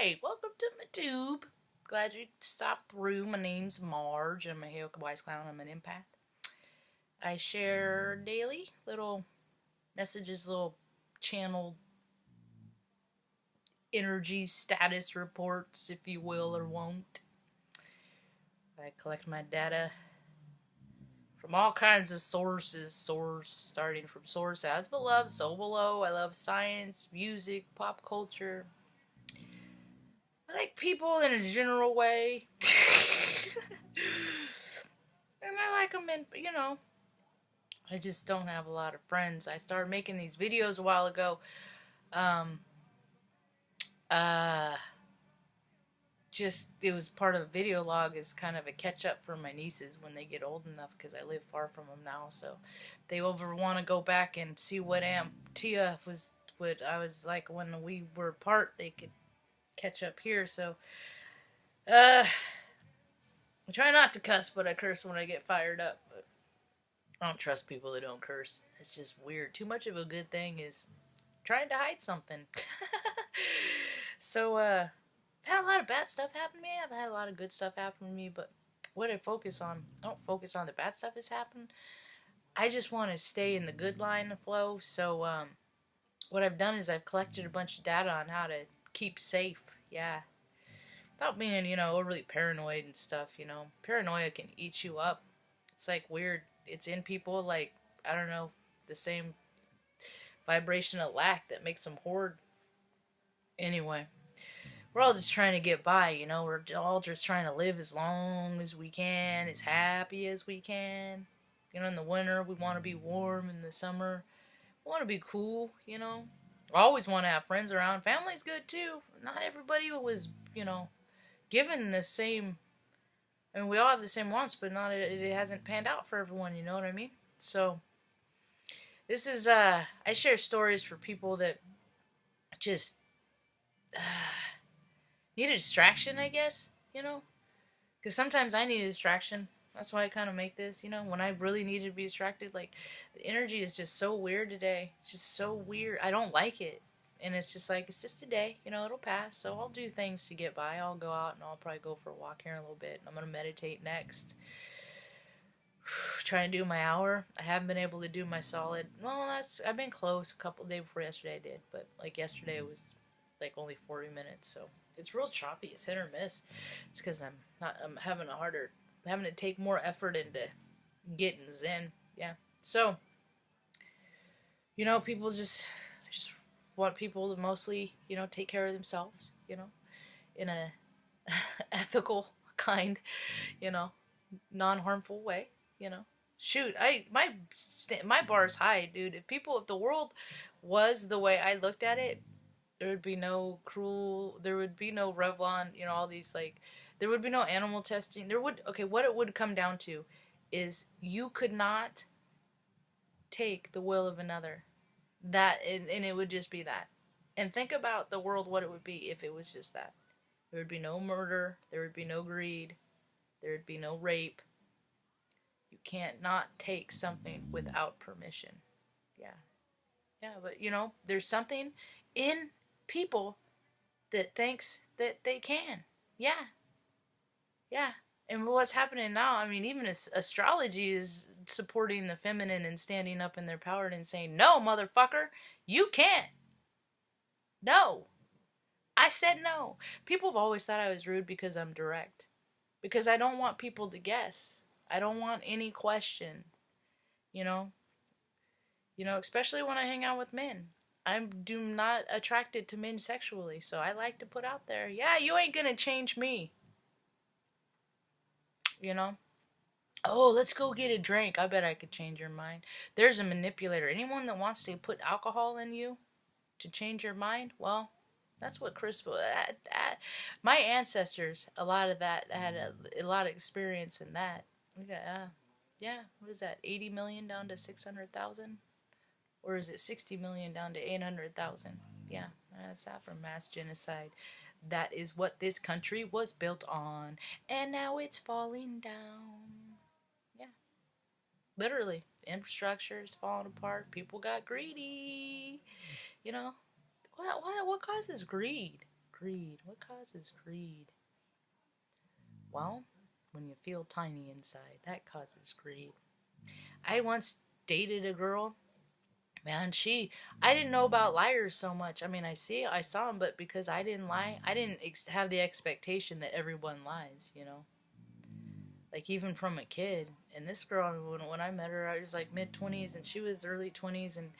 Hey, welcome to my tube. Glad you stopped through. My name's Marge. I'm a Heyoka Wise Clown. I'm an empath. I share daily little messages, little channeled energy status reports, if you will or won't. I collect my data from all kinds of sources. Starting from source as beloved, so below. I love science, music, pop culture. I like people in a general way. And I like them in, I just don't have a lot of friends. I started making these videos a while ago. Um, uh, it was part of a video log as kind of a catch up for my nieces when they get old enough, because I live far from them now. So if they ever want to go back and see what Tia was, what I was like when we were apart, they could catch up here. So, I try not to cuss, but I curse when I get fired up. But I don't trust people that don't curse. It's just weird. Too much of a good thing is trying to hide something. So, I've had a lot of bad stuff happen to me. I've had a lot of good stuff happen to me, but what I don't focus on the bad stuff that's happened. I just want to stay in the good line of flow. So, what I've done is I've collected a bunch of data on how to keep safe. Yeah. Without being, overly paranoid and stuff, Paranoia can eat you up. It's like weird. It's in people like, I don't know, the same vibration of lack that makes them hoard. Anyway, we're all just trying to get by, We're all just trying to live as long as we can, as happy as we can. In the winter, we want to be warm. In the summer, we want to be cool, I always want to have friends around. Family's good too. Not everybody was, given the same. I mean, we all have the same wants, but it hasn't panned out for everyone, you know what I mean? So, this is, I share stories for people that just need a distraction, I guess, Because sometimes I need a distraction. That's why I kind of make this, when I really needed to be distracted. Like, the energy is just so weird today. It's just so weird. I don't like it. And it's just like, it's just a day, it'll pass. So I'll do things to get by. I'll go out and I'll probably go for a walk here in a little bit. I'm going to meditate next. Try and do my hour. I haven't been able to do my solid. Well, I've been close. A couple days before yesterday I did. But like yesterday it was like only 40 minutes. So it's real choppy. It's hit or miss. It's because I'm having to take more effort into getting zen. Yeah. So, people just want people to mostly, take care of themselves, in a ethical, kind, non-harmful way, Shoot, my bar's high, dude. If the world was the way I looked at it, there would be no there would be no Revlon, all these, like, there would be no animal testing. What it would come down to is you could not take the will of another. And it would just be that. And think about the world, what it would be if it was just that. There would be no murder. There would be no greed. There would be no rape. You can't not take something without permission. Yeah. Yeah, but, there's something in people that thinks that they can. Yeah. Yeah. And what's happening now, I mean, even astrology is supporting the feminine and standing up in their power and saying, no, motherfucker, you can't. No. I said no. People have always thought I was rude because I'm direct. Because I don't want people to guess. I don't want any question. Especially when I hang out with men. I'm not attracted to men sexually, so I like to put out there, yeah, you ain't gonna change me. Oh, let's go get a drink. I bet I could change your mind. There's a manipulator. Anyone that wants to put alcohol in you to change your mind, well, that's what my ancestors, a lot of that, had a lot of experience in that. We got, what is that, 80 million down to 600,000? Or is it 60 million down to 800,000? Yeah, that's that from mass genocide. That is what this country was built on. And now it's falling down. Yeah. Literally. Infrastructure is falling apart. People got greedy. What causes greed? Greed. What causes greed? Well, when you feel tiny inside, that causes greed. I once dated a girl. Man, I didn't know about liars so much. I mean, I saw them, but because I didn't lie, I didn't have the expectation that everyone lies, you know? Like, even from a kid. And this girl, when I met her, I was like mid-20s, and she was early 20s, and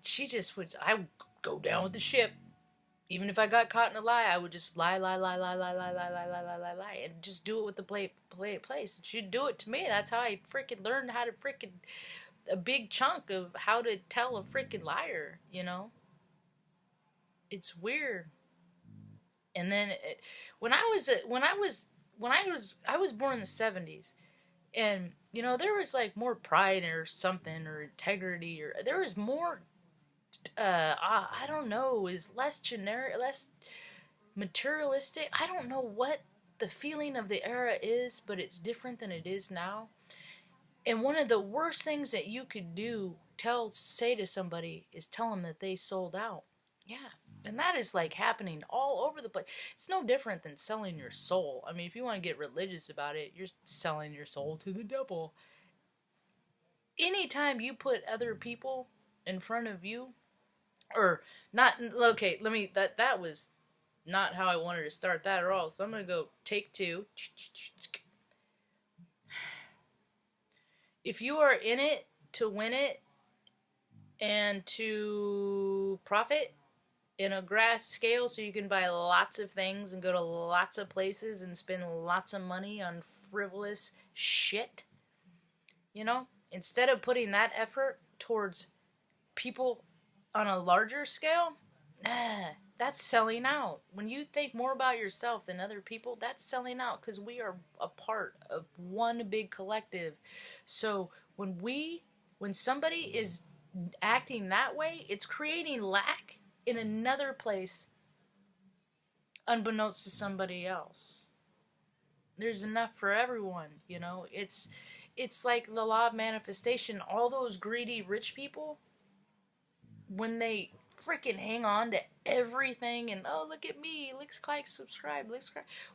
she just would, I would go down with the ship. Even if I got caught in a lie, I would just lie, and just do it with the play it place. She'd do it to me. That's how I freaking learned how to freaking a big chunk of how to tell a freaking liar. You know, it's weird. And then I was born in the '70s, and you know there was like more pride or something or integrity or there was more. I don't know, is less generic, less materialistic. I don't know what the feeling of the era is, but it's different than it is now. And one of the worst things that you could say to somebody is tell them that they sold out. Yeah. And that is like happening all over the place. It's no different than selling your soul. I mean, if you want to get religious about it, you're selling your soul to the devil. Anytime you put other people in front of you, or not, okay, that was not how I wanted to start that at all. So I'm going to go take two. If you are in it to win it and to profit in a grass scale so you can buy lots of things and go to lots of places and spend lots of money on frivolous shit, you know, instead of putting that effort towards people on a larger scale, that's selling out. When you think more about yourself than other people, that's selling out because we are a part of one big collective. So when somebody is acting that way, it's creating lack in another place unbeknownst to somebody else. There's enough for everyone, you know. It's like the law of manifestation. All those greedy rich people, when they freaking hang on to everything and oh look at me, like, subscribe,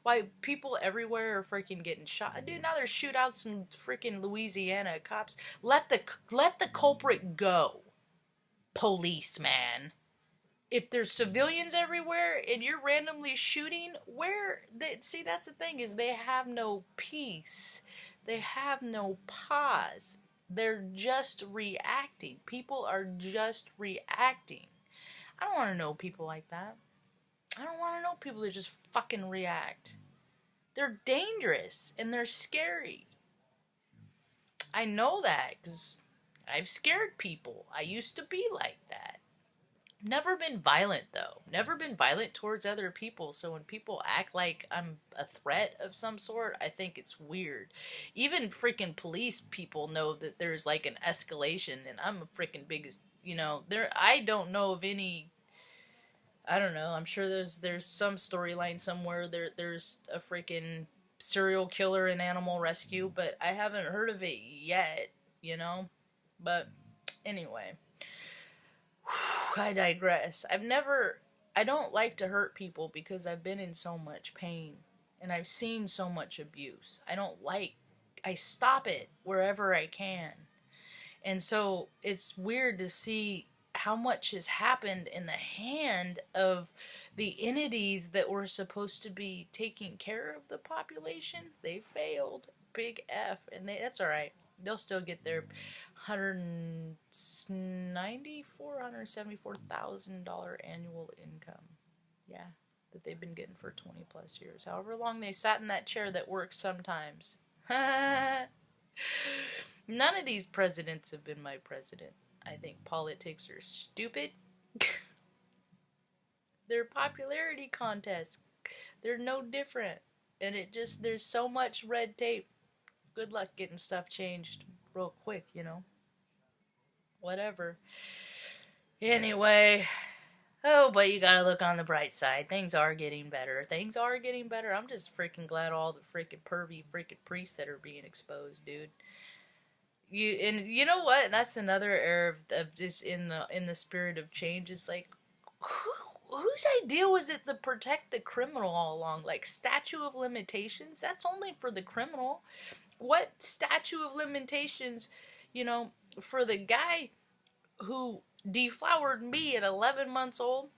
why people everywhere are freaking getting shot. Dude, now there's shootouts in freaking Louisiana. Cops, let the culprit go, policeman. If there's civilians everywhere and you're randomly shooting, see, that's the thing, is they have no peace, they have no pause. They're just reacting. People are just reacting. I don't want to know people like that. I don't want to know people that just fucking react. They're dangerous and they're scary. I know that because I've scared people. I used to be like that. Never been violent, though. Never been violent towards other people. So when people act like I'm a threat of some sort, I think it's weird. Even freaking police people know that there's like an escalation, and I'm a freaking biggest, you know, I don't know of any. I don't know. I'm sure there's some storyline somewhere. There's a freaking serial killer in animal rescue, but I haven't heard of it yet, you know? But anyway, I digress. I don't like to hurt people because I've been in so much pain and I've seen so much abuse. I stop it wherever I can. And so it's weird to see how much has happened in the hand of the entities that were supposed to be taking care of the population. They failed. Big F. And that's alright. They'll still get their $174,000 annual income. Yeah, that they've been getting for 20 plus years. However long they sat in that chair that works sometimes. None of these presidents have been my president. I think politics are stupid. They're popularity contests. They're no different. And there's so much red tape. Good luck getting stuff changed real quick, you know. Whatever. Anyway. Oh, but you gotta look on the bright side. Things are getting better. I'm just freaking glad all the freaking pervy freaking priests that are being exposed, dude. You know what? And that's another era of just in the spirit of change. It's like, whose idea was it to protect the criminal all along? Like, statute of limitations? That's only for the criminal. What statute of limitations, you know, for the guy who deflowered me at 11 months old?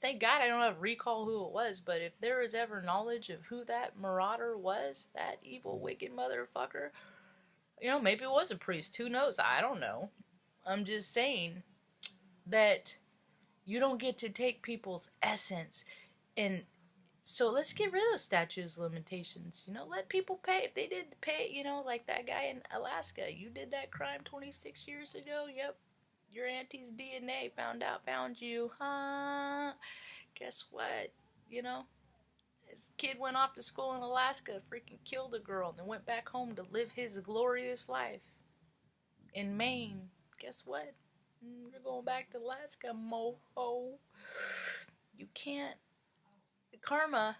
Thank God I don't have recall who it was, but if there was ever knowledge of who that marauder was, that evil, wicked motherfucker, you know, maybe it was a priest. Who knows? I don't know. I'm just saying that you don't get to take people's essence. And so let's get rid of statutes of limitations. You know, let people pay. If they did pay, you know, like that guy in Alaska, you did that crime 26 years ago. Yep. Your auntie's DNA found you. Huh? Guess what? You know, this kid went off to school in Alaska, freaking killed a girl, and then went back home to live his glorious life in Maine. Guess what? You're going back to Alaska, mofo. You can't. Karma.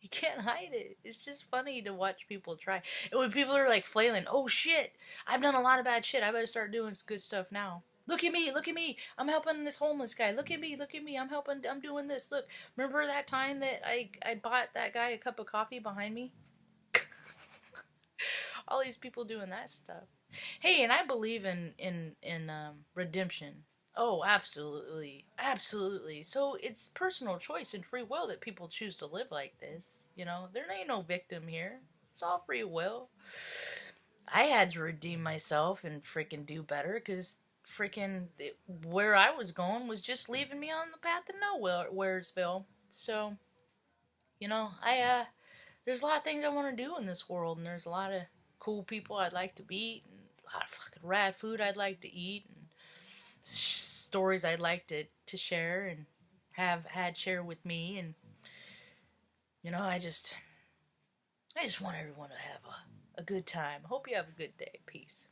You can't hide it. It's just funny to watch people try. And when people are like flailing, oh shit, I've done a lot of bad shit. I better start doing good stuff now. Look at me, look at me. I'm helping this homeless guy. Look at me, I'm helping, I'm doing this. Look, remember that time that I bought that guy a cup of coffee behind me? All these people doing that stuff. Hey, and I believe in redemption. Oh, absolutely. Absolutely. So it's personal choice and free will that people choose to live like this. You know, there ain't no victim here. It's all free will. I had to redeem myself and freaking do better because freaking where I was going was just leaving me on the path of nowheresville. So, you know, there's a lot of things I want to do in this world, and there's a lot of cool people I'd like to meet, and a lot of fucking rad food I'd like to eat, and stories I'd like to share and have had share with me. And you know, I just want everyone to have a good time. Hope you have a good day. Peace.